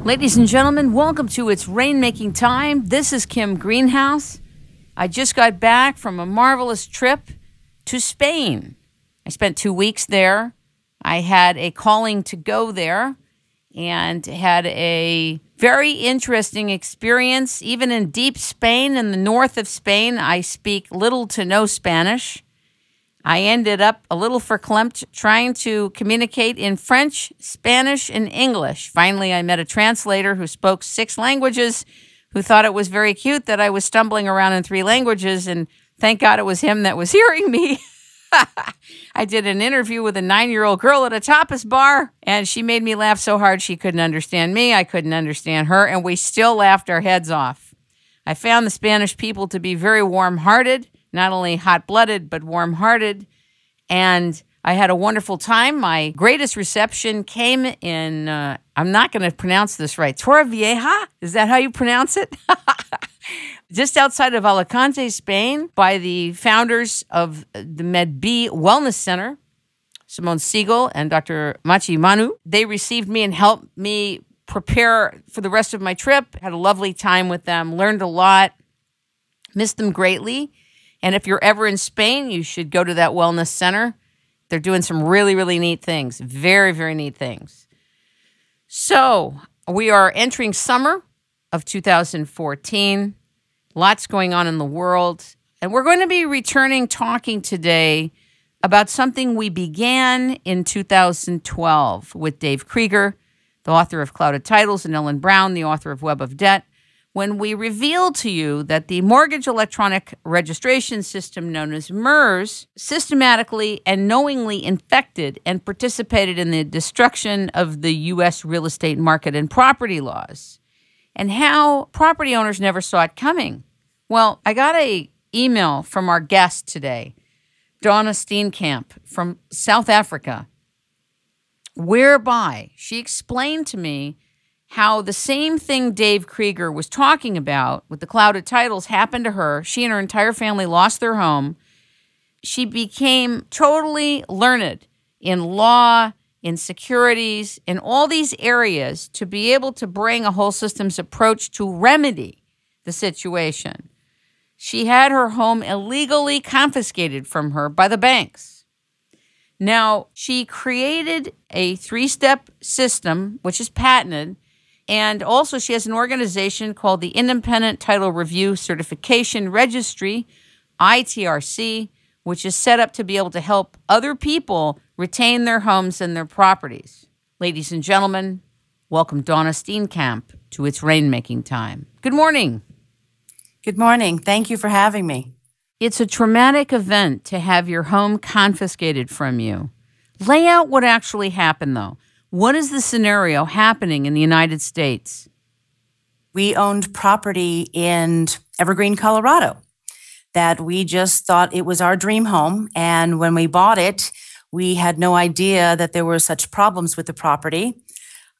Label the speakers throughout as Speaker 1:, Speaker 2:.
Speaker 1: Ladies and gentlemen, welcome to It's Rainmaking Time. This is Kim Greenhouse. I just got back from a marvelous trip to Spain. I spent 2 weeks there. I had a calling to go there and had a very interesting experience. Even in deep Spain, in the north of Spain, I speak little to no Spanish. I ended up a little verklempt trying to communicate in French, Spanish, and English. Finally, I met a translator who spoke 6 languages, who thought it was very cute that I was stumbling around in 3 languages, and thank God it was him that was hearing me. I did an interview with a 9-year-old girl at a tapas bar, and she made me laugh so hard she couldn't understand me, I couldn't understand her, and we still laughed our heads off. I found the Spanish people to be very warm-hearted, not only hot-blooded, but warm-hearted. And I had a wonderful time. My greatest reception came in, I'm not going to pronounce this right, Torrevieja? Is that how you pronounce it? Just outside of Alicante, Spain, by the founders of the MedB Wellness Center, Simone Siegel and Dr. Machi Manu. They received me and helped me prepare for the rest of my trip. Had a lovely time with them, learned a lot, missed them greatly. And if you're ever in Spain, you should go to that wellness center. They're doing some really, really neat things. Very, very neat things. So we are entering summer of 2014. Lots going on in the world. And we're going to be returning talking today about something we began in 2012 with Dave Krieger, the author of Clouded Titles, and Ellen Brown, the author of Web of Debt, when we revealed to you that the Mortgage Electronic Registration System, known as MERS, systematically and knowingly infected and participated in the destruction of the U.S. real estate market and property laws, and how property owners never saw it coming. Well, I got an email from our guest today, Donna Steenkamp from South Africa, whereby she explained to me how the same thing Dave Krieger was talking about with the clouded titles happened to her. She and her entire family lost their home. She became totally learned in law, in securities, in all these areas to be able to bring a whole systems approach to remedy the situation. She had her home illegally confiscated from her by the banks. Now, she created a 3-step system, which is patented. And also she has an organization called the Independent Title Review Certification Registry, ITRC, which is set up to be able to help other people retain their homes and their properties. Ladies and gentlemen, welcome Donna Steenkamp to It's Rainmaking Time. Good morning.
Speaker 2: Good morning. Thank you for having me.
Speaker 1: It's a traumatic event to have your home confiscated from you. Lay out what actually happened, though. What is the scenario happening in the United States?
Speaker 2: We owned property in Evergreen, Colorado, that we just thought it was our dream home. And when we bought it, we had no idea that there were such problems with the property.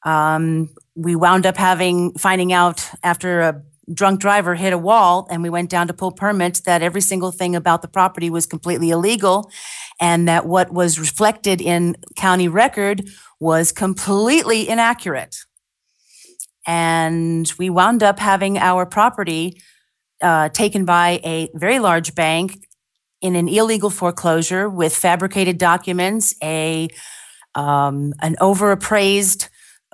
Speaker 2: We wound up finding out after a drunk driver hit a wall and we went down to pull permits that every single thing about the property was completely illegal and that what was reflected in county record was completely inaccurate. And we wound up having our property taken by a very large bank in an illegal foreclosure with fabricated documents, an overappraised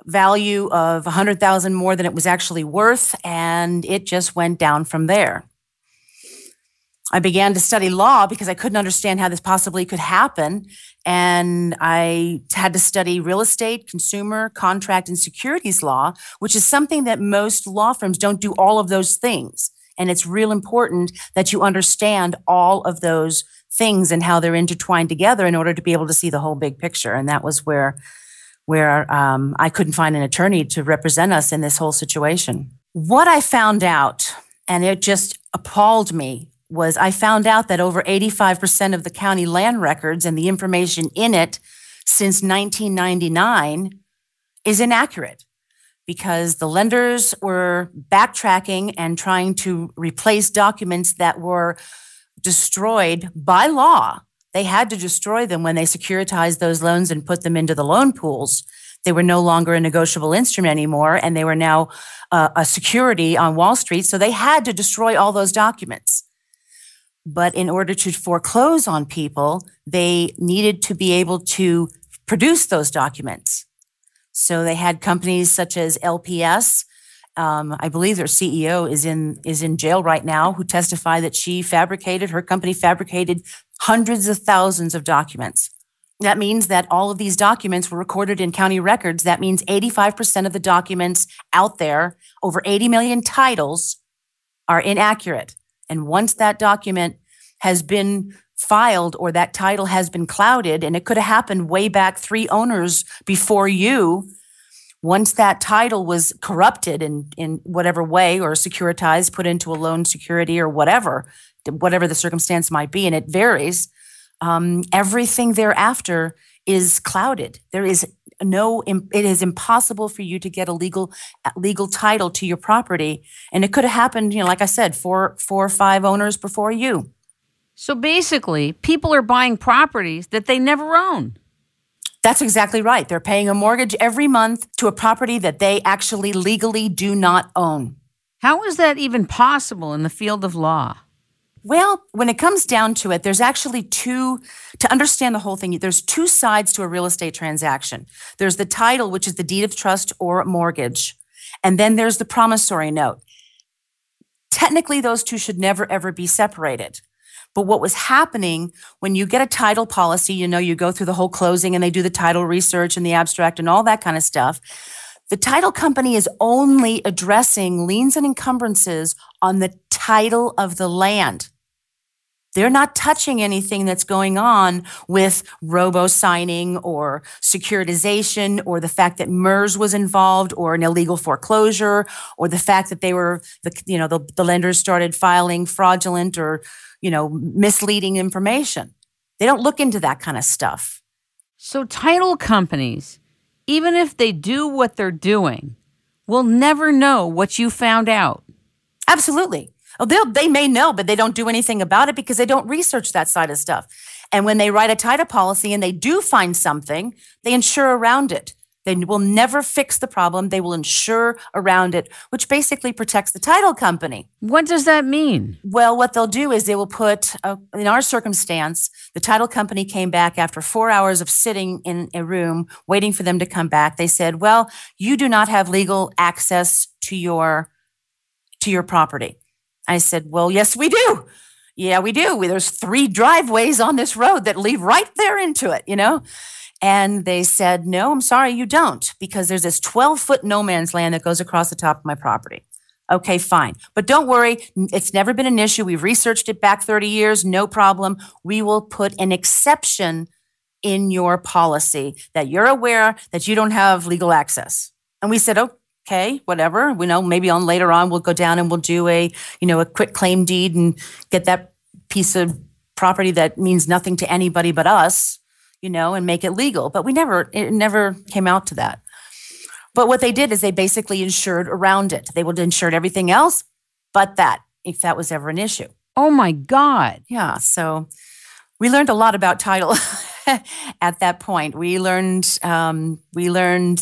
Speaker 2: value of $100,000 more than it was actually worth, and it just went down from there. I began to study law because I couldn't understand how this possibly could happen, and I had to study real estate, consumer, contract, and securities law, which is something that most law firms don't do all of those things. And it's real important that you understand all of those things and how they're intertwined together in order to be able to see the whole big picture. And that was where I couldn't find an attorney to represent us in this whole situation. What I found out, and it just appalled me, was I found out that over 85% of the county land records and the information in it since 1999 is inaccurate because the lenders were backtracking and trying to replace documents that were destroyed by law. They had to destroy them when they securitized those loans and put them into the loan pools. They were no longer a negotiable instrument anymore, and they were now a security on Wall Street. So they had to destroy all those documents. But in order to foreclose on people, they needed to be able to produce those documents. So they had companies such as LPS. I believe their CEO is in jail right now, who testified that her company fabricated hundreds of thousands of documents. That means that all of these documents were recorded in county records. That means 85% of the documents out there, over 80 million titles, are inaccurate. And once that document has been filed or that title has been clouded, and it could have happened way back 3 owners before you, once that title was corrupted in whatever way, or securitized, put into a loan security or whatever the circumstance might be, and it varies, everything thereafter is clouded. It is impossible for you to get a legal title to your property. And it could have happened, like I said, 4 or 5 owners before you.
Speaker 1: So basically, people are buying properties that they never own.
Speaker 2: That's exactly right. They're paying a mortgage every month to a property that they actually legally do not own.
Speaker 1: How is that even possible in the field of law?
Speaker 2: Well, when it comes down to it, there's actually to understand the whole thing, there's 2 sides to a real estate transaction. There's the title, which is the deed of trust or mortgage. And then there's the promissory note. Technically, those 2 should never, ever be separated. But what was happening when you get a title policy, you go through the whole closing and they do the title research and the abstract and all that kind of stuff. The title company is only addressing liens and encumbrances on the title of the land. They're not touching anything that's going on with robo-signing or securitization, or the fact that MERS was involved, or an illegal foreclosure, or the fact that the lenders started filing fraudulent or misleading information. They don't look into that kind of stuff.
Speaker 1: So title companies, even if they do what they're doing, will never know what you found out.
Speaker 2: Absolutely. Oh, they may know, but they don't do anything about it because they don't research that side of stuff. And when they write a title policy and they do find something, they insure around it. They will never fix the problem. They will insure around it, which basically protects the title company.
Speaker 1: What does that mean?
Speaker 2: Well, what they'll do is they will put, in our circumstance, the title company came back after 4 hours of sitting in a room waiting for them to come back. They said, well, you do not have legal access to your property. I said, well, yes, we do. Yeah, we do. There's 3 driveways on this road that lead right there into it, And they said, no, I'm sorry, you don't, because there's this 12-foot no man's land that goes across the top of my property. Okay, fine. But don't worry, it's never been an issue. We've researched it back 30 years, no problem. We will put an exception in your policy that you're aware that you don't have legal access. And we said, okay, whatever. Maybe later on we'll go down and we'll do a quit claim deed and get that piece of property that means nothing to anybody but us, and make it legal. But it never came out to that. But what they did is they basically insured around it. They would insure everything else but that, if that was ever an issue.
Speaker 1: Oh my God.
Speaker 2: Yeah. So we learned a lot about title at that point. We learned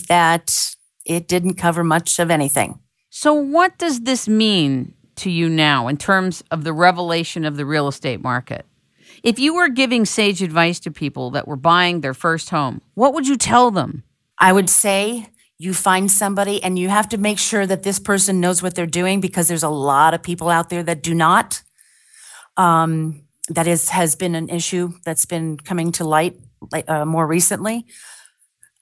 Speaker 2: that it didn't cover much of anything.
Speaker 1: So what does this mean to you now in terms of the revelation of the real estate market? If you were giving sage advice to people that were buying their first home, what would you tell them?
Speaker 2: I would say you find somebody, and you have to make sure that this person knows what they're doing, because there's a lot of people out there that do not. That has been an issue that's been coming to light more recently.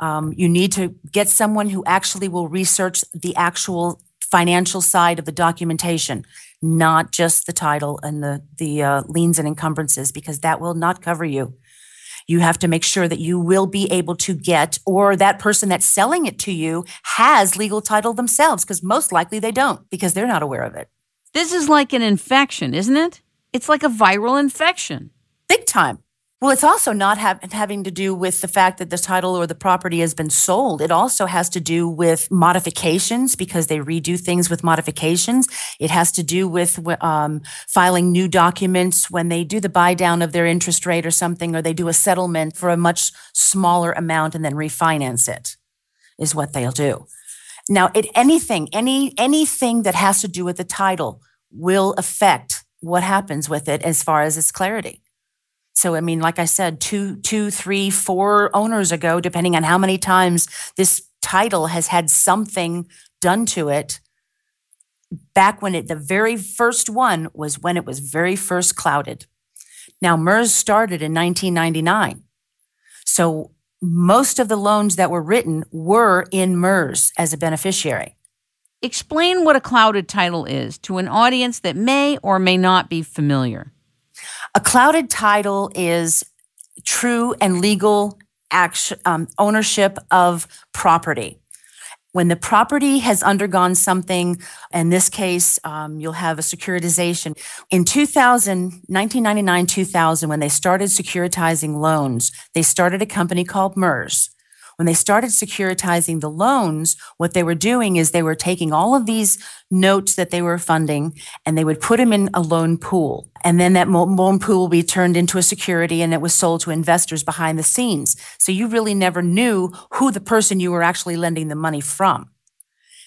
Speaker 2: You need to get someone who actually will research the actual financial side of the documentation, not just the title and the liens and encumbrances, because that will not cover you. You have to make sure that you will be able to get, or that person that's selling it to you has legal title themselves, because most likely they don't, because they're not aware of it.
Speaker 1: This is like an infection, isn't it? It's like a viral infection.
Speaker 2: Big time. Well, it's also not having to do with the fact that the title or the property has been sold. It also has to do with modifications, because they redo things with modifications. It has to do with filing new documents when they do the buy down of their interest rate or something, or they do a settlement for a much smaller amount and then refinance it. is what they'll do. Now, anything that has to do with the title will affect what happens with it as far as its clarity. So, I mean, like I said, 2, 3, 4 owners ago, depending on how many times this title has had something done to it, back when the very first one was when it was very first clouded. Now, MERS started in 1999. So most of the loans that were written were in MERS as a beneficiary.
Speaker 1: Explain what a clouded title is to an audience that may or may not be familiar.
Speaker 2: A clouded title is true and legal ownership of property. When the property has undergone something, in this case, you'll have a securitization. In 1999-2000, when they started securitizing loans, they started a company called MERS. When they started securitizing the loans, what they were doing is they were taking all of these notes that they were funding and they would put them in a loan pool. And then that loan pool will be turned into a security and it was sold to investors behind the scenes. So you really never knew who the person you were actually lending the money from.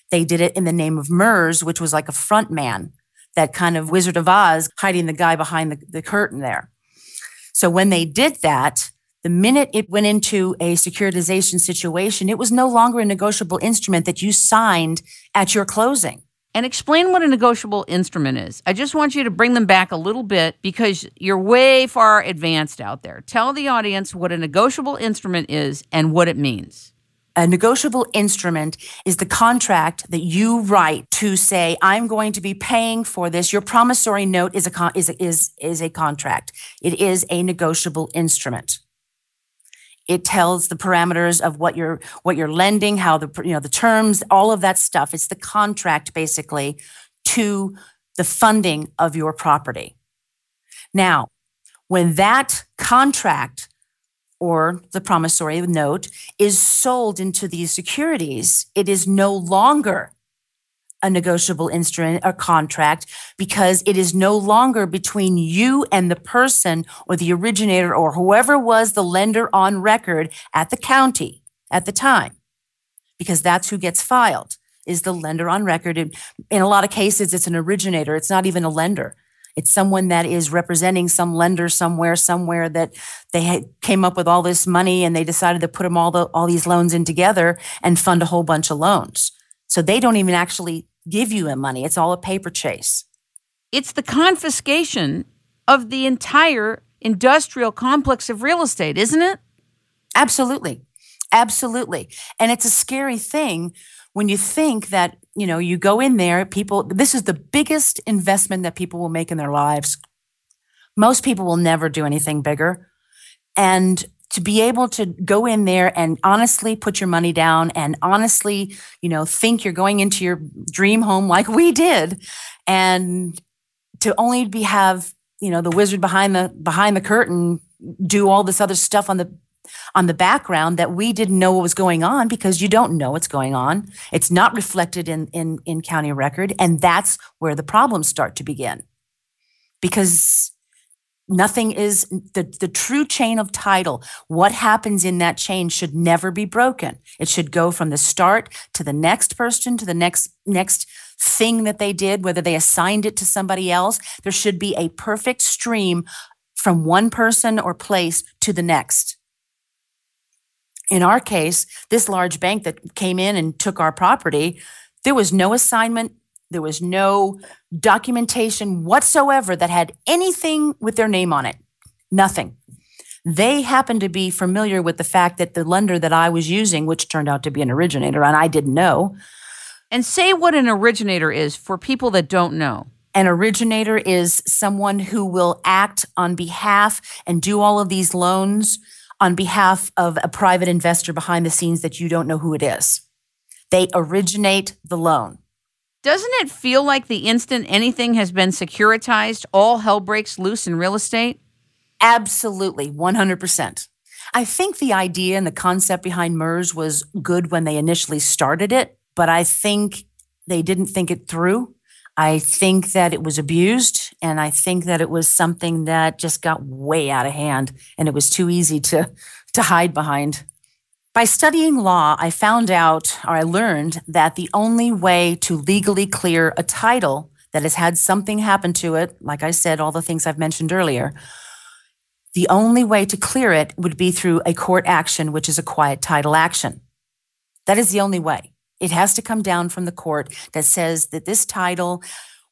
Speaker 2: They did it in the name of MERS, which was like a front man, that kind of Wizard of Oz hiding the guy behind the curtain there. So when they did that, the minute it went into a securitization situation, it was no longer a negotiable instrument that you signed at your closing.
Speaker 1: And explain what a negotiable instrument is. I just want you to bring them back a little bit because you're way far advanced out there. Tell the audience what a negotiable instrument is and what it means.
Speaker 2: A negotiable instrument is the contract that you write to say, I'm going to be paying for this. Your promissory note is a contract. It is a negotiable instrument. It tells the parameters of what you're lending, how the terms, all of that stuff. It's the contract basically to the funding of your property. Now, when that contract or the promissory note is sold into these securities, it is no longer a negotiable instrument or contract because it is no longer between you and the person or the originator or whoever was the lender on record at the county at the time, because that's who gets filed, is the lender on record. In a lot of cases, it's an originator. It's not even a lender. It's someone that is representing some lender somewhere that they came up with all this money and they decided to put them all these loans in together and fund a whole bunch of loans. So they don't even actually give you the money. It's all a paper chase.
Speaker 1: It's the confiscation of the entire industrial complex of real estate, isn't it?
Speaker 2: Absolutely. Absolutely. And it's a scary thing when you think that, you go in there, this is the biggest investment that people will make in their lives. Most people will never do anything bigger. And to be able to go in there and honestly put your money down and honestly, think you're going into your dream home like we did, and to only have, the wizard behind the curtain do all this other stuff on the background that we didn't know what was going on, because you don't know what's going on. It's not reflected in county record, and that's where the problems start to begin. Because nothing is the true chain of title. What happens in that chain should never be broken. It should go from the start to the next person, to the next thing that they did, whether they assigned it to somebody else. There should be a perfect stream from one person or place to the next. In our case, this large bank that came in and took our property, there was no assignment. There was no documentation whatsoever that had anything with their name on it. Nothing. They happened to be familiar with the fact that the lender that I was using, which turned out to be an originator, and I didn't know.
Speaker 1: And say what an originator is for people that don't know.
Speaker 2: An originator is someone who will act on behalf and do all of these loans on behalf of a private investor behind the scenes that you don't know who it is. They originate the loan.
Speaker 1: Doesn't it feel like the instant anything has been securitized, all hell breaks loose in real estate?
Speaker 2: Absolutely, 100%. I think the idea and the concept behind MERS was good when they initially started it, but I think they didn't think it through. I think that it was abused, and I think that it was something that just got way out of hand, and it was too easy to hide behind. By studying law, I learned that the only way to legally clear a title that has had something happen to it, like I said, all the things I've mentioned earlier, the only way to clear it would be through a court action, which is a quiet title action. That is the only way. It has to come down from the court that says that this title,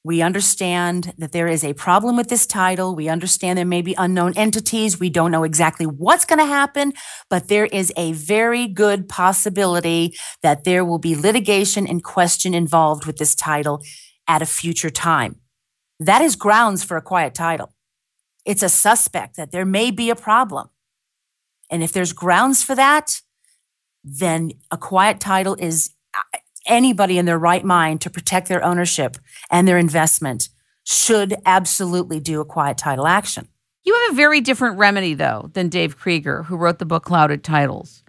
Speaker 2: we understand that there is a problem with this title. We understand there may be unknown entities. We don't know exactly what's going to happen, but there is a very good possibility that there will be litigation and question involved with this title at a future time. That is grounds for a quiet title. It's a suspect that there may be a problem. And if there's grounds for that, then a quiet title is anybody in their right mind to protect their ownership and their investment should absolutely do a quiet title action.
Speaker 1: You have a very different remedy, though, than Dave Krieger, who wrote the book Clouded Titles.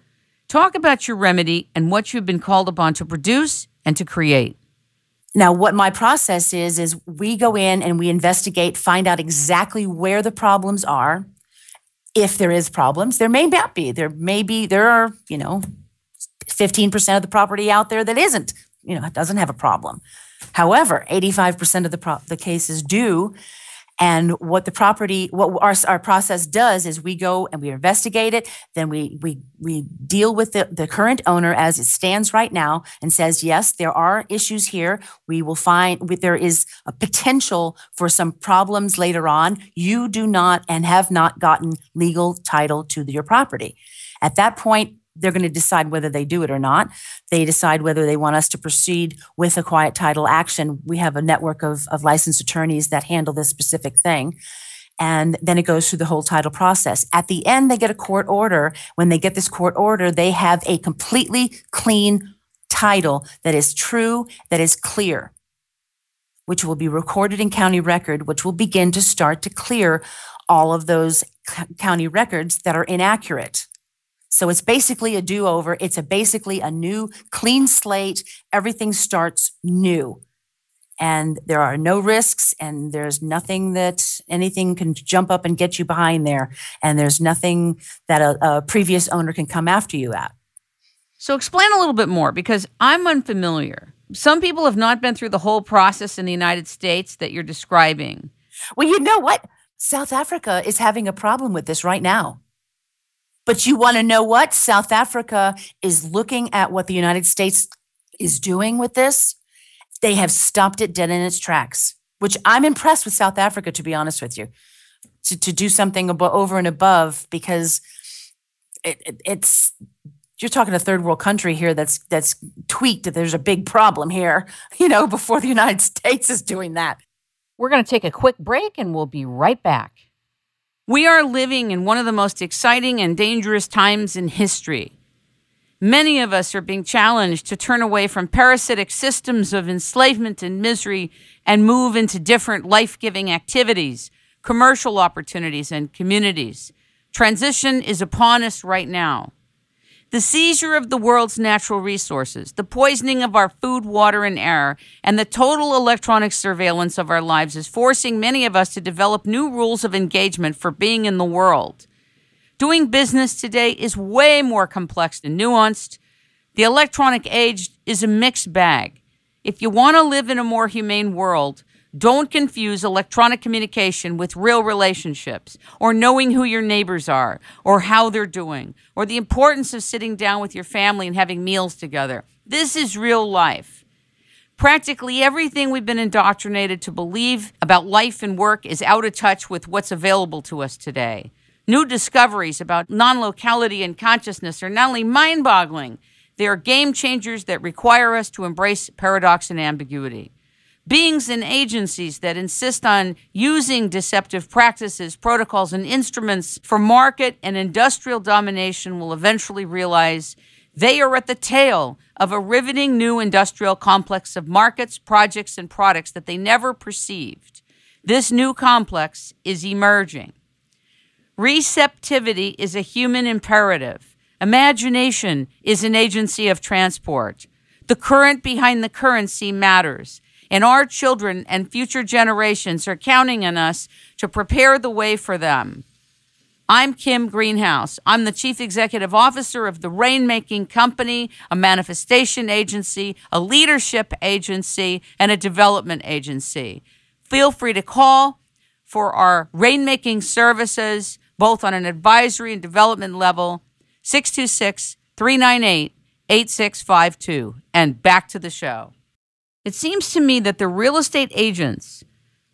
Speaker 1: Talk about your remedy and what you've been called upon to produce and to create.
Speaker 2: Now, what my process is we go in and we investigate, find out exactly where the problems are. If there is problems, there may not be. There are, 15% of the property out there that doesn't have a problem. However, 85% of the cases do. And what our process does is we go and we investigate it. Then we deal with the current owner as it stands right now and says, yes, there are issues here. We will find there is a potential for some problems later on. You do not and have not gotten legal title to your property. At that point, they're going to decide whether they do it or not. They decide whether they want us to proceed with a quiet title action. We have a network of licensed attorneys that handle this specific thing. And then it goes through the whole title process. At the end, they get a court order. When they get this court order, they have a completely clean title that is true, that is clear, which will be recorded in county record, which will begin to start to clear all of those county records that are inaccurate. So it's basically a do-over. It's basically a new clean slate. Everything starts new. And there are no risks, and there's nothing that anything can jump up and get you behind there. And there's nothing that a previous owner can come after you at.
Speaker 1: So explain a little bit more, because I'm unfamiliar. Some people have not been through the whole process in the United States that you're describing.
Speaker 2: Well, you know what? South Africa is having a problem with this right now. But you want to know what? South Africa is looking at what the United States is doing with this. They have stopped it dead in its tracks, which I'm impressed with South Africa, to be honest with you, to do something over and above, because it's you're talking a third world country here that's tweaked that there's a big problem here, before the United States is doing that.
Speaker 1: We're going to take a quick break and we'll be right back. We are living in one of the most exciting and dangerous times in history. Many of us are being challenged to turn away from parasitic systems of enslavement and misery and move into different life-giving activities, commercial opportunities, and communities. Transition is upon us right now. The seizure of the world's natural resources, the poisoning of our food, water, and air, and the total electronic surveillance of our lives is forcing many of us to develop new rules of engagement for being in the world. Doing business today is way more complex and nuanced. The electronic age is a mixed bag. If you want to live in a more humane world, don't confuse electronic communication with real relationships, or knowing who your neighbors are, or how they're doing, or the importance of sitting down with your family and having meals together. This is real life. Practically everything we've been indoctrinated to believe about life and work is out of touch with what's available to us today. New discoveries about non-locality and consciousness are not only mind-boggling, they are game changers that require us to embrace paradox and ambiguity. Beings and agencies that insist on using deceptive practices, protocols, and instruments for market and industrial domination will eventually realize they are at the tail of a riveting new industrial complex of markets, projects, and products that they never perceived. This new complex is emerging. Receptivity is a human imperative. Imagination is an agency of transport. The current behind the currency matters. And our children and future generations are counting on us to prepare the way for them. I'm Kim Greenhouse. I'm the Chief Executive Officer of the Rainmaking Company, a manifestation agency, a leadership agency, and a development agency. Feel free to call for our rainmaking services, both on an advisory and development level, 626-398-8652. And back to the show. It seems to me that the real estate agents,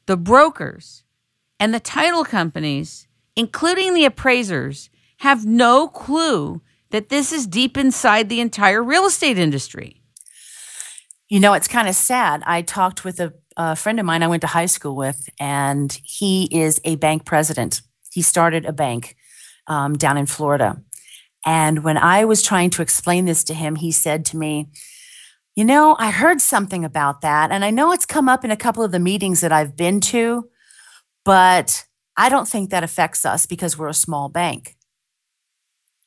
Speaker 1: the brokers, and the title companies, including the appraisers, have no clue that this is deep inside the entire real estate industry.
Speaker 2: You know, it's kind of sad. I talked with a friend of mine I went to high school with, and he is a bank president. He started a bank down in Florida. And when I was trying to explain this to him, he said to me, you know, I heard something about that, and I know it's come up in a couple of the meetings that I've been to, but I don't think that affects us because we're a small bank.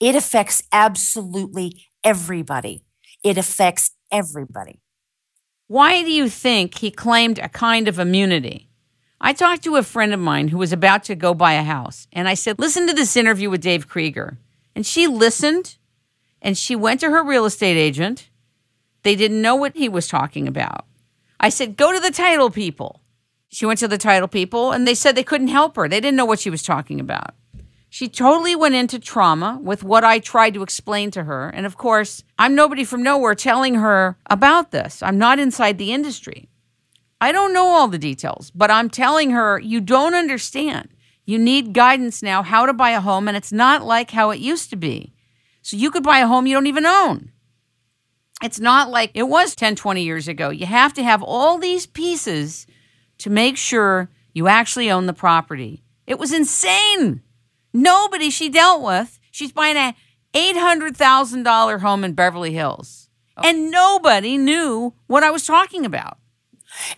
Speaker 2: It affects absolutely everybody. It affects everybody.
Speaker 1: Why do you think he claimed a kind of immunity? I talked to a friend of mine who was about to go buy a house, and I said, listen to this interview with Dave Krieger. And she listened, and she went to her real estate agent. They didn't know what he was talking about. I said, go to the title people. She went to the title people, and they said they couldn't help her. They didn't know what she was talking about. She totally went into trauma with what I tried to explain to her. And of course, I'm nobody from nowhere telling her about this. I'm not inside the industry. I don't know all the details, but I'm telling her, you don't understand. You need guidance now how to buy a home, and it's not like how it used to be. So you could buy a home you don't even own. It's not like it was 10, 20 years ago. You have to have all these pieces to make sure you actually own the property. It was insane. Nobody she dealt with, she's buying a $800,000 home in Beverly Hills. And nobody knew what I was talking about.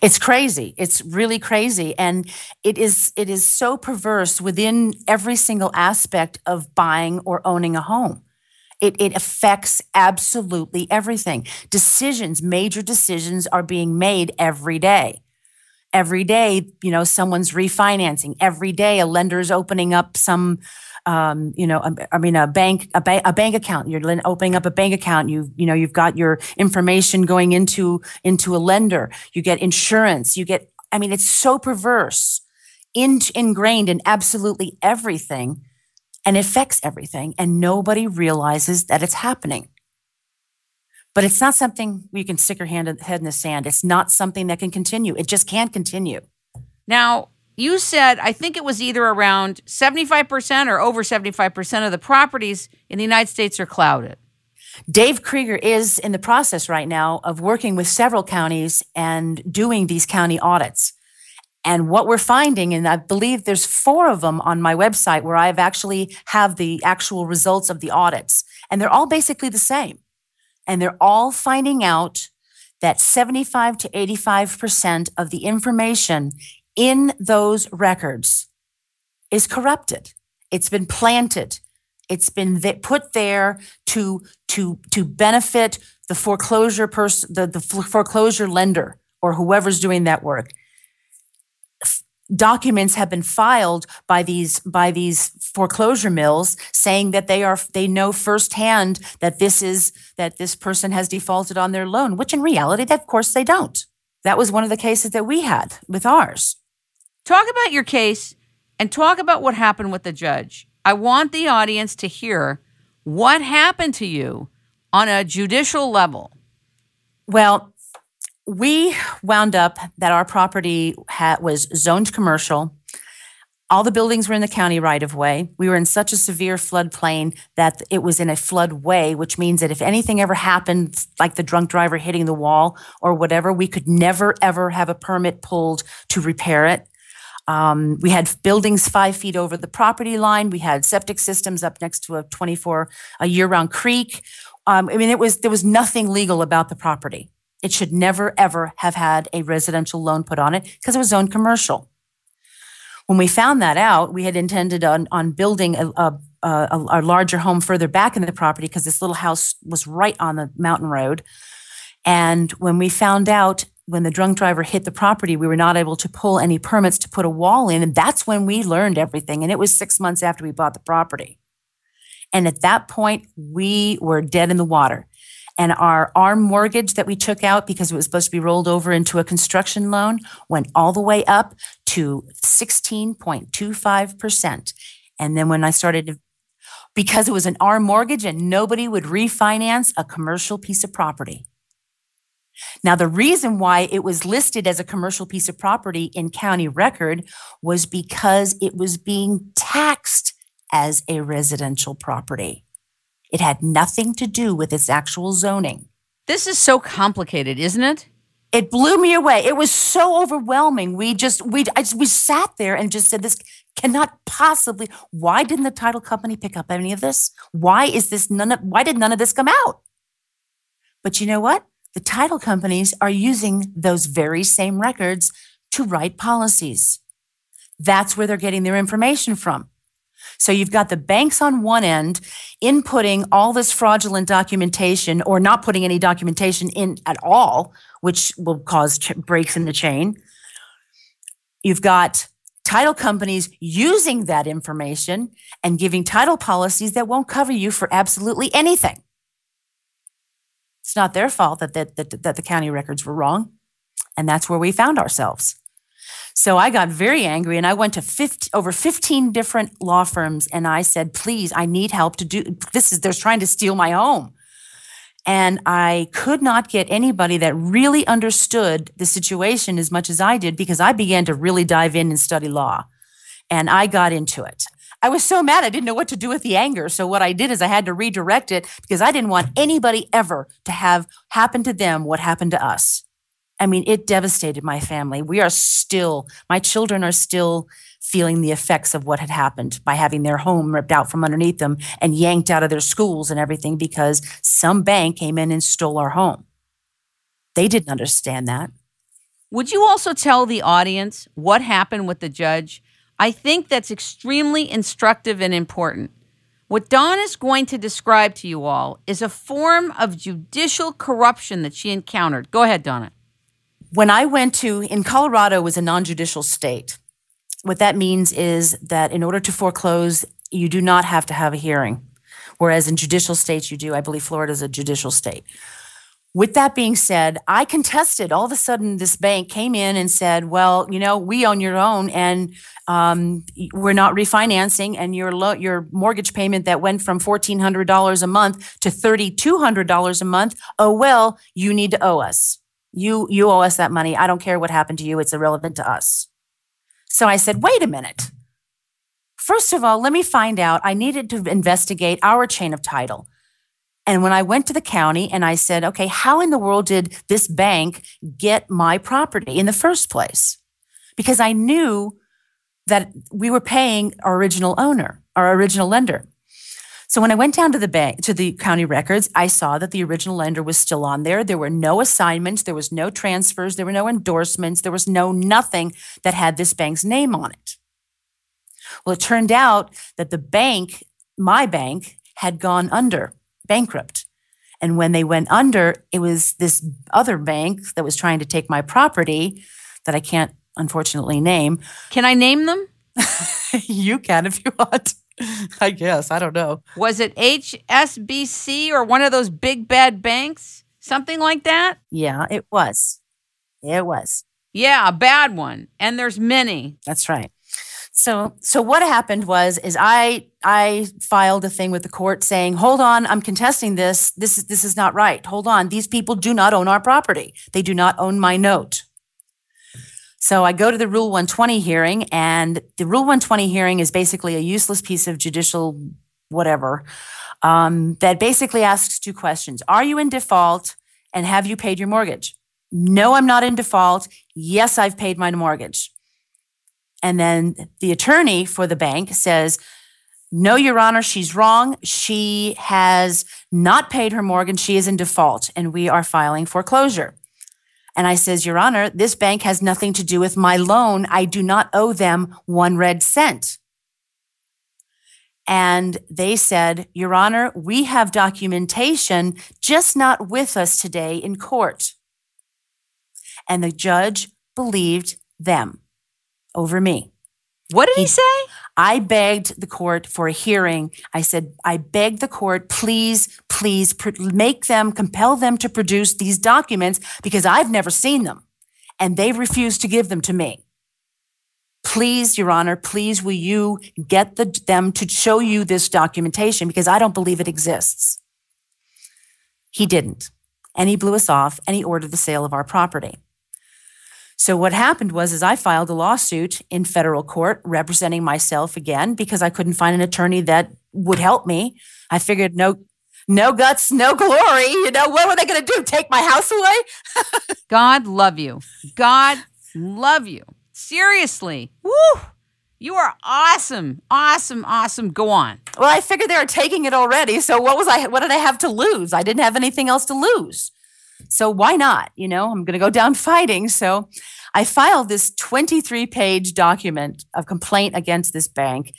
Speaker 2: It's crazy. It's really crazy. And it is so perverse within every single aspect of buying or owning a home. It affects absolutely everything. Decisions, major decisions are being made every day. Every day, you know, someone's refinancing. Every day, a lender's opening up some, a bank account. You're opening up a bank account. You've got your information going into a lender. You get insurance. It's so perverse, ingrained in absolutely everything, and it affects everything, and nobody realizes that it's happening. But it's not something where you can stick your head in the sand. It's not something that can continue. It just can't continue.
Speaker 1: Now, you said, I think it was either around 75% or over 75% of the properties in the United States are clouded.
Speaker 2: Dave Krieger is in the process right now of working with several counties and doing these county audits. And what we're finding, and I believe there's 4 of them on my website where I've actually have the actual results of the audits, and they're all basically the same. And they're all finding out that 75 to 85% of the information in those records is corrupted. It's been planted. It's been put there to benefit the foreclosure person, the foreclosure lender, or whoever's doing that work. Documents have been filed by these foreclosure mills saying that they know firsthand that this person has defaulted on their loan, which in reality, of course, they don't. That was one of the cases that we had with ours.
Speaker 1: Talk about your case and talk about what happened with the judge. I want the audience to hear what happened to you on a judicial level.
Speaker 2: Well, we wound up that our property was zoned commercial. All the buildings were in the county right-of-way. We were in such a severe floodplain that it was in a floodway, which means that if anything ever happened, like the drunk driver hitting the wall or whatever, we could never, ever have a permit pulled to repair it. We had buildings 5 feet over the property line. We had septic systems up next to a year-round creek. There was nothing legal about the property. It should never, ever have had a residential loan put on it because it was zoned commercial. When we found that out, we had intended on building a larger home further back in the property because this little house was right on the mountain road. And when we found out when the drunk driver hit the property, we were not able to pull any permits to put a wall in. And that's when we learned everything. And it was 6 months after we bought the property. And at that point, we were dead in the water. And our ARM mortgage that we took out because it was supposed to be rolled over into a construction loan went all the way up to 16.25%. And then when I started to, because it was an ARM mortgage and nobody would refinance a commercial piece of property. Now, the reason why it was listed as a commercial piece of property in county record was because it was being taxed as a residential property. It had nothing to do with its actual zoning.
Speaker 1: This is so complicated, isn't it?
Speaker 2: It blew me away. It was so overwhelming. We sat there and just said, this cannot possibly. Why didn't the title company pick up any of this? Why did none of this come out? But you know what? The title companies are using those very same records to write policies. That's where they're getting their information from. So you've got the banks on one end inputting all this fraudulent documentation or not putting any documentation in at all, which will cause breaks in the chain. You've got title companies using that information and giving title policies that won't cover you for absolutely anything. It's not their fault that the county records were wrong. And that's where we found ourselves. So I got very angry and I went to over 15 different law firms and I said, please, I need help to do this. They're trying to steal my home. And I could not get anybody that really understood the situation as much as I did because I began to really dive in and study law. And I got into it. I was so mad I didn't know what to do with the anger. So what I did is I had to redirect it because I didn't want anybody ever to have happen to them what happened to us. I mean, it devastated my family. My children are still feeling the effects of what had happened by having their home ripped out from underneath them and yanked out of their schools and everything because some bank came in and stole our home. They didn't understand that.
Speaker 1: Would you also tell the audience what happened with the judge? I think that's extremely instructive and important. What Dawn is going to describe to you all is a form of judicial corruption that she encountered. Go ahead, Donna.
Speaker 2: When I went in Colorado was a non-judicial state. What that means is that in order to foreclose, you do not have to have a hearing, whereas in judicial states you do. I believe Florida is a judicial state. With that being said, I contested. All of a sudden, this bank came in and said, well, we own your own and we're not refinancing and your mortgage payment that went from $1,400 a month to $3,200 a month, oh, well, you need to owe us. You owe us that money. I don't care what happened to you. It's irrelevant to us. So I said, wait a minute. First of all, let me find out. I needed to investigate our chain of title. And when I went to the county and I said, okay, how in the world did this bank get my property in the first place? Because I knew that we were paying our original owner, our original lender. So when I went down to the bank, to the county records, I saw that the original lender was still on there. There were no assignments. There was no transfers. There were no endorsements. There was nothing that had this bank's name on it. Well, it turned out that the bank, my bank, had gone under, bankrupt. And when they went under, it was this other bank that was trying to take my property that I can't unfortunately name.
Speaker 1: Can I name them?
Speaker 2: You can if you want. I guess. I don't know.
Speaker 1: Was it HSBC or one of those big bad banks? Something like that?
Speaker 2: Yeah, it was. It was.
Speaker 1: Yeah, a bad one. And there's many.
Speaker 2: That's right. So what happened was I filed a thing with the court saying, hold on, I'm contesting this. This is not right. Hold on. These people do not own our property. They do not own my note. So I go to the Rule 120 hearing, and the Rule 120 hearing is basically a useless piece of judicial whatever that basically asks two questions. Are you in default, and have you paid your mortgage? No, I'm not in default. Yes, I've paid my mortgage. And then the attorney for the bank says, no, Your Honor, she's wrong. She has not paid her mortgage. She is in default, and we are filing foreclosure. And I says, Your Honor, this bank has nothing to do with my loan. I do not owe them 1 red cent. And they said, Your Honor, we have documentation, just not with us today in court. And the judge believed them over me.
Speaker 1: What did he say?
Speaker 2: I begged the court for a hearing. I said, I beg the court, please, please compel them to produce these documents because I've never seen them. And they refused to give them to me. Please, Your Honor, please, will you get them to show you this documentation because I don't believe it exists. He didn't. And he blew us off and he ordered the sale of our property. So what happened was I filed a lawsuit in federal court representing myself again because I couldn't find an attorney that would help me. I figured no guts, no glory. You know, what were they going to do? Take my house away?
Speaker 1: God love you. God love you. Seriously. Woo! You are awesome. Awesome, awesome. Go on.
Speaker 2: Well, I figured they were taking it already. So what did I have to lose? I didn't have anything else to lose. So why not? You know, I'm going to go down fighting. So I filed this 23-page document of complaint against this bank,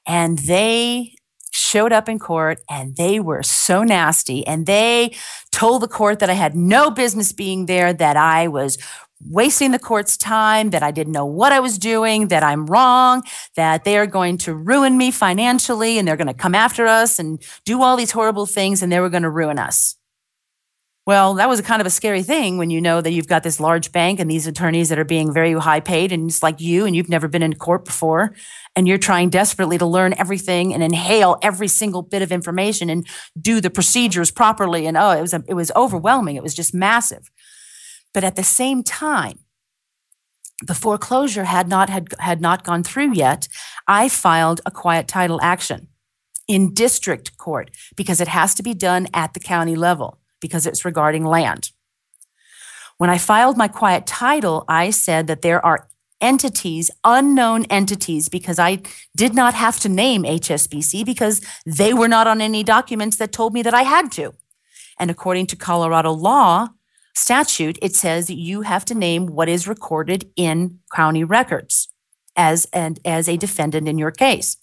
Speaker 2: and they showed up in court and they were so nasty. And they told the court that I had no business being there, that I was wasting the court's time, that I didn't know what I was doing, that I'm wrong, that they are going to ruin me financially and they're going to come after us and do all these horrible things and they were going to ruin us. Well, that was a kind of a scary thing when you know that you've got this large bank and these attorneys that are being very high paid and it's like you and you've never been in court before and you're trying desperately to learn everything and inhale every single bit of information and do the procedures properly. And it was overwhelming. It was just massive. But at the same time, the foreclosure had not gone through yet. I filed a quiet title action in district court because it has to be done at the county level because it's regarding land. When I filed my quiet title, I said that there are entities, unknown entities, because I did not have to name HSBC because they were not on any documents that told me that I had to. And according to Colorado law, statute, it says that you have to name what is recorded in county records as a defendant in your case.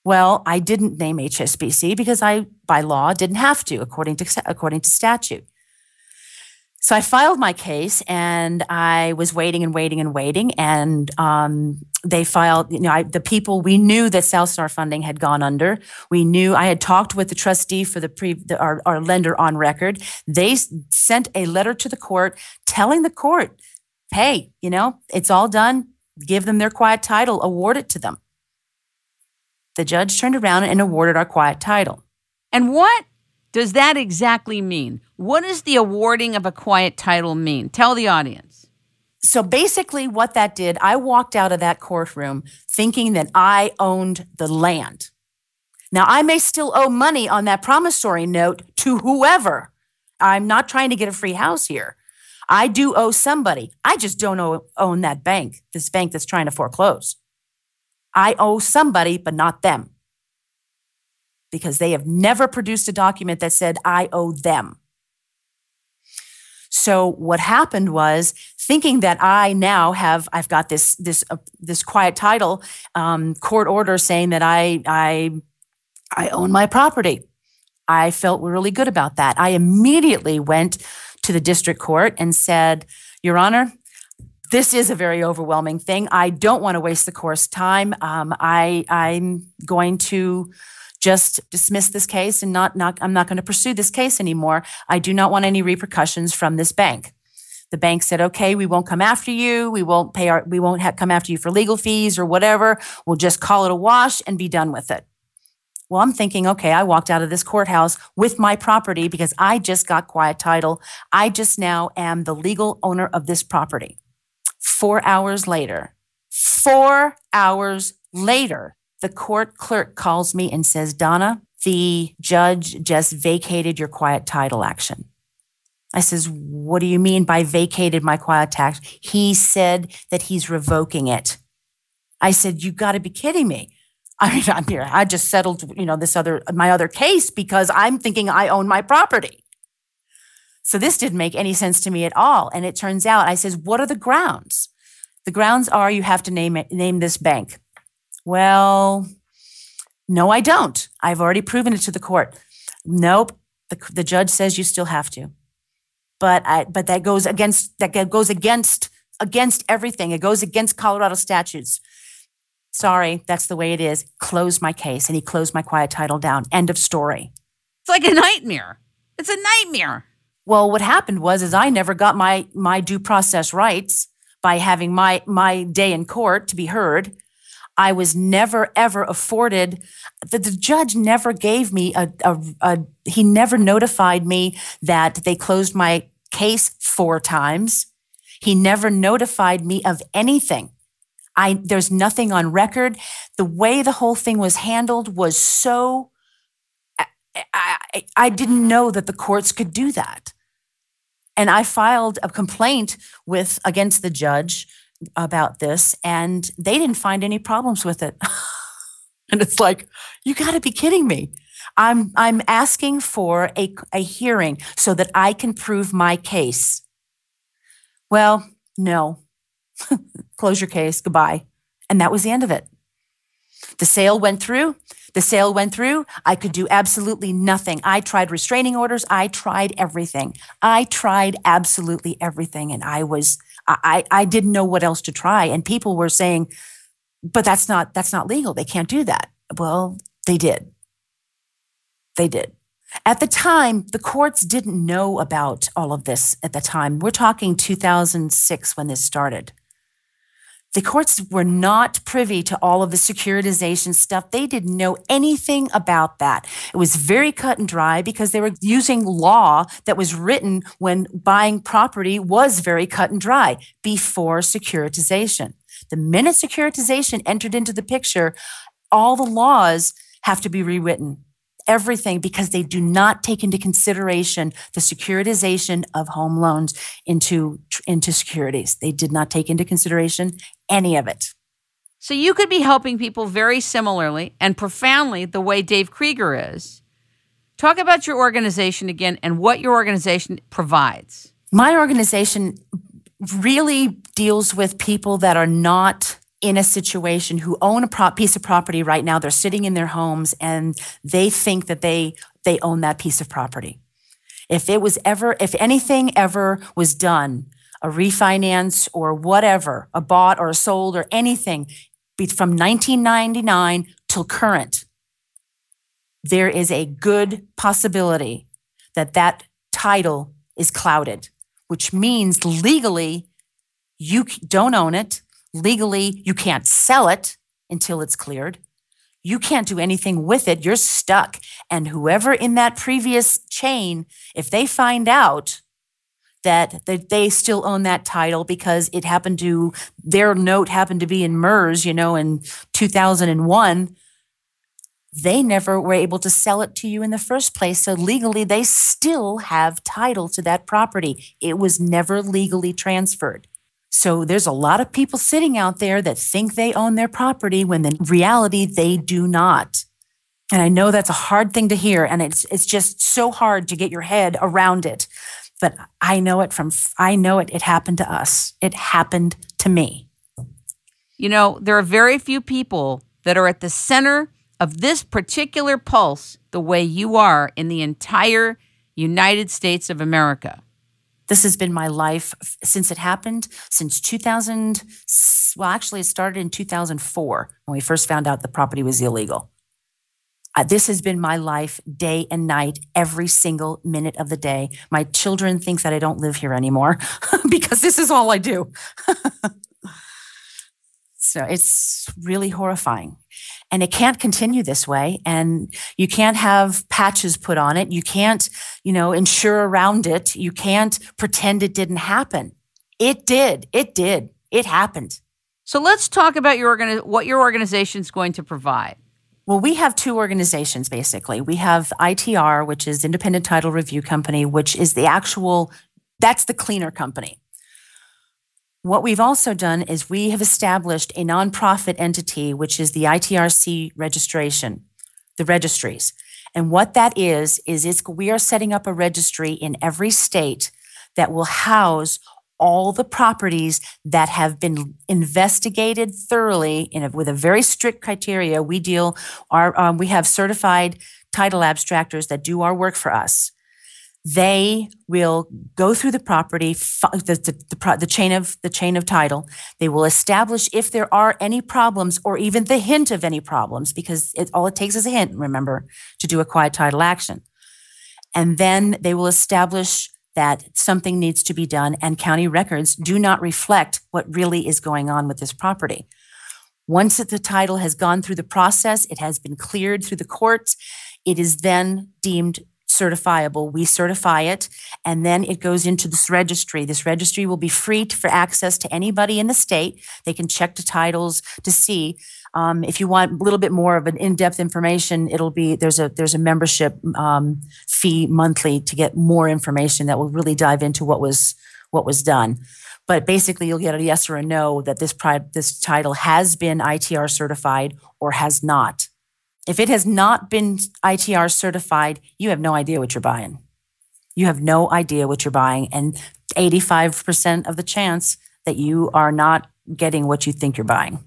Speaker 2: Well, I didn't name HSBC because I, by law, didn't have to, according to statute. So I filed my case, and I was waiting and waiting and waiting, and they filed. We knew that South Star Funding had gone under. We knew. I had talked with the trustee for our lender on record. They sent a letter to the court telling the court, "Hey, it's all done. Give them their quiet title. Award it to them." The judge turned around and awarded our quiet title.
Speaker 1: And what does that exactly mean? What does the awarding of a quiet title mean? Tell the audience.
Speaker 2: So basically what that did, I walked out of that courtroom thinking that I owned the land. Now, I may still owe money on that promissory note to whoever. I'm not trying to get a free house here. I do owe somebody. I just don't own that bank, this bank that's trying to foreclose. I owe somebody, but not them, because they have never produced a document that said I owe them. So what happened was, thinking that I've got this quiet title court order saying that I own my property. I felt really good about that. I immediately went to the district court and said, "Your Honor, this is a very overwhelming thing. I don't want to waste the court's time. I'm going to just dismiss this case and I'm not going to pursue this case anymore. I do not want any repercussions from this bank." The bank said, "Okay, we won't come after you. We won't come after you for legal fees or whatever. We'll just call it a wash and be done with it." Well, I'm thinking, okay, I walked out of this courthouse with my property because I just got quiet title. I just now am the legal owner of this property. 4 hours later, the court clerk calls me and says, "Donna, the judge just vacated your quiet title action." I says, "What do you mean by vacated my quiet title?" He said that he's revoking it. I said, "You got to be kidding me." I mean, I'm here. I just settled, my other case because I'm thinking I own my property. So this didn't make any sense to me at all. And it turns out, I says, "What are the grounds?" The grounds are you have to name this bank. Well, no, I don't. I've already proven it to the court. Nope. The judge says you still have to. but that goes against everything. It goes against Colorado statutes. Sorry, that's the way it is. Close my case. And he closed my quiet title down. End of story.
Speaker 1: It's like a nightmare. It's a nightmare.
Speaker 2: Well, what happened was I never got my due process rights by having my day in court to be heard. I was never, ever afforded, the judge never gave me he never notified me that they closed my case 4 times. He never notified me of anything. There's nothing on record. The way the whole thing was handled was so, I didn't know that the courts could do that. And I filed a complaint against the judge about this, and they didn't find any problems with it. And it's like, you got to be kidding me. I'm asking for a hearing so that I can prove my case. Well, no. Close your case. Goodbye. And that was the end of it. The sale went through. I could do absolutely nothing. I tried restraining orders. I tried everything. I tried absolutely everything. And I didn't know what else to try. And people were saying, but that's not legal. They can't do that. Well, they did. They did. At the time, the courts didn't know about all of this at the time. We're talking 2006 when this started. The courts were not privy to all of the securitization stuff. They didn't know anything about that. It was very cut and dry because they were using law that was written when buying property was very cut and dry before securitization. The minute securitization entered into the picture, all the laws have to be rewritten. Everything, because they do not take into consideration the securitization of home loans into securities. They did not take into consideration any of it.
Speaker 1: So you could be helping people very similarly and profoundly the way Dave Krieger is. Talk about your organization again and what your organization provides.
Speaker 2: My organization really deals with people that are not in a situation, who own a piece of property right now. They're sitting in their homes and they think that they own that piece of property. If anything ever was done, a refinance or whatever, a bought or a sold or anything from 1999 till current, there is a good possibility that that title is clouded, which means legally you don't own it. Legally, you can't sell it until it's cleared. You can't do anything with it. You're stuck. And whoever in that previous chain, if they find out that they still own that title because their note happened to be in MERS, in 2001, they never were able to sell it to you in the first place. So legally, they still have title to that property. It was never legally transferred. So there's a lot of people sitting out there that think they own their property when in reality they do not. And I know that's a hard thing to hear, and it's just so hard to get your head around it. But I know it. It happened to us. It happened to me.
Speaker 1: There are very few people that are at the center of this particular pulse the way you are in the entire United States of America.
Speaker 2: This has been my life since it happened, since 2000. Well, actually, it started in 2004 when we first found out the property was illegal. This has been my life day and night, every single minute of the day. My children think that I don't live here anymore because this is all I do. So it's really horrifying. And it can't continue this way. And you can't have patches put on it. You can't, insure around it. You can't pretend it didn't happen. It did. It did. It happened.
Speaker 1: So let's talk about what your organization is going to provide.
Speaker 2: Well, we have 2 organizations, basically. We have ITR, which is Independent Title Review Company, which is that's the cleaner company. What we've also done is we have established a nonprofit entity, which is the ITRC registration, the registries. And what that is we are setting up a registry in every state that will house all the properties that have been investigated thoroughly with a very strict criteria. We have certified title abstractors that do our work for us. They will go through the property, the chain of title. They will establish if there are any problems or even the hint of any problems, because all it takes is a hint, remember, to do a quiet title action. And then they will establish that something needs to be done, and county records do not reflect what really is going on with this property. Once the title has gone through the process, it has been cleared through the courts, it is then deemed certifiable. We certify it, and then it goes into this registry. This registry will be free for access to anybody in the state. They can check the titles to see. If you want a little bit more of an in-depth information, there's a membership fee monthly to get more information that will really dive into what was done. But basically, you'll get a yes or a no that this title has been ITR certified or has not. If it has not been ITR certified, you have no idea what you're buying. You have no idea what you're buying, and 85% of the chance that you are not getting what you think you're buying.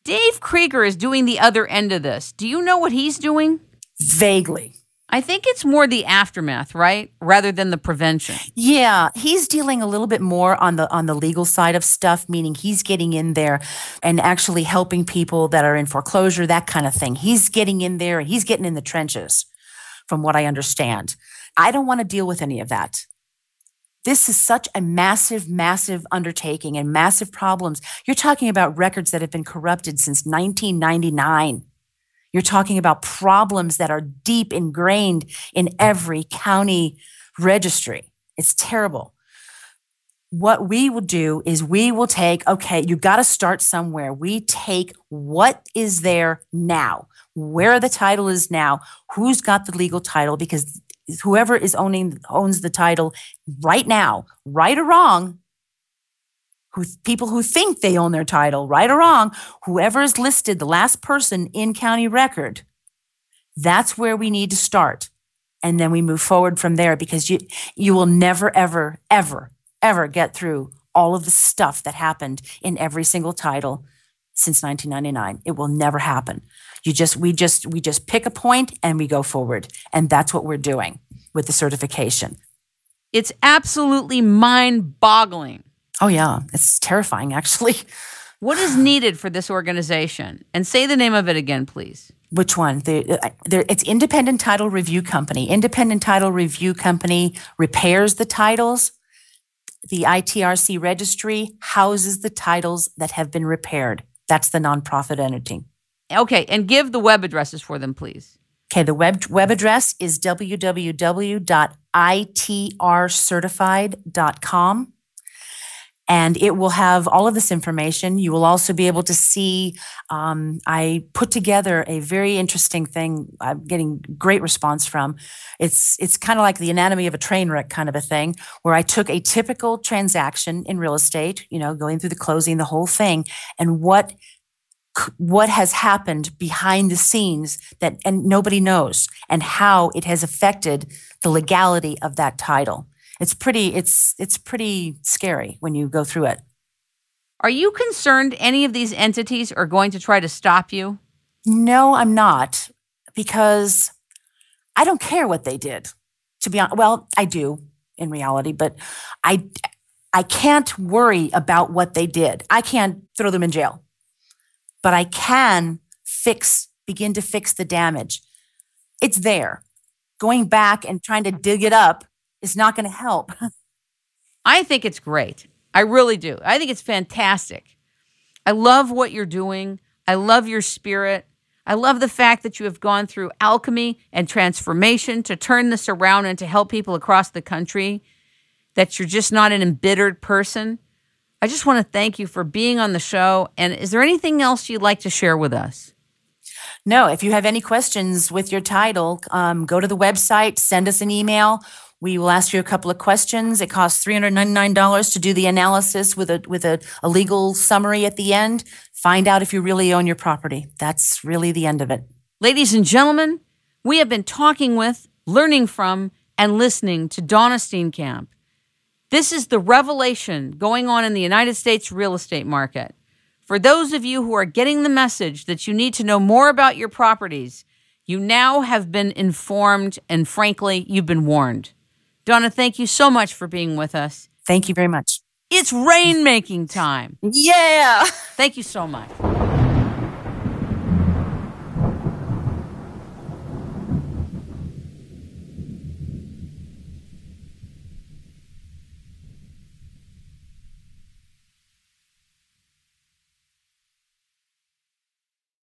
Speaker 1: Dave Krieger is doing the other end of this. Do you know what he's doing?
Speaker 2: Vaguely.
Speaker 1: I think it's more the aftermath, right? Rather than the prevention.
Speaker 2: Yeah, he's dealing a little bit more on the legal side of stuff, meaning he's getting in there and actually helping people that are in foreclosure, that kind of thing. He's getting in there and he's getting in the trenches, from what I understand. I don't want to deal with any of that. This is such a massive, massive undertaking and massive problems. You're talking about records that have been corrupted since 1999. You're talking about problems that are deep ingrained in every county registry. It's terrible. What we will do is we will take, okay, you got to start somewhere. We take what is there now, where the title is now, who's got the legal title, because whoever owns the title right now, right or wrong, people who think they own their title, right or wrong, whoever is listed, the last person in county record, that's where we need to start. And then we move forward from there, because you will never, ever, ever, ever get through all of the stuff that happened in every single title since 1999. It will never happen. We just pick a point and we go forward. And that's what we're doing with the certification.
Speaker 1: It's absolutely mind-boggling.
Speaker 2: Oh, yeah. It's terrifying, actually.
Speaker 1: What is needed for this organization? And say the name of it again, please.
Speaker 2: Which one? It's Independent Title Review Company. Independent Title Review Company repairs the titles. The ITRC registry houses the titles that have been repaired. That's the nonprofit entity.
Speaker 1: Okay, and give the web addresses for them, please.
Speaker 2: Okay, the web address is www.itrcertified.com. And it will have all of this information. You will also be able to see, I put together a very interesting thing I'm getting great response from. It's kind of like the anatomy of a train wreck kind of a thing, where I took a typical transaction in real estate, going through the closing, the whole thing, and what has happened behind the scenes and nobody knows, and how it has affected the legality of that title. It's pretty scary when you go through it.
Speaker 1: Are you concerned any of these entities are going to try to stop you?
Speaker 2: No, I'm not, because I don't care what they did. To be honest, well, I do in reality, but I can't worry about what they did. I can't throw them in jail, but I can begin to fix the damage. It's there. Going back and trying to dig it up is not going to help.
Speaker 1: I think it's great. I really do. I think it's fantastic. I love what you're doing. I love your spirit. I love the fact that you have gone through alchemy and transformation to turn this around and to help people across the country, that you're just not an embittered person. I just want to thank you for being on the show. And is there anything else you'd like to share with us?
Speaker 2: No, if you have any questions with your title, go to the website, send us an email. We will ask you a couple of questions. It costs $399 to do the analysis with a legal summary at the end. Find out if you really own your property. That's really the end of it.
Speaker 1: Ladies and gentlemen, we have been talking with, learning from, and listening to Donna Steenkamp. This is the revelation going on in the United States real estate market. For those of you who are getting the message that you need to know more about your properties, you now have been informed, and frankly, you've been warned. Donna, thank you so much for being with us.
Speaker 2: Thank you very much.
Speaker 1: It's rainmaking time.
Speaker 2: Yeah.
Speaker 1: Thank you so much.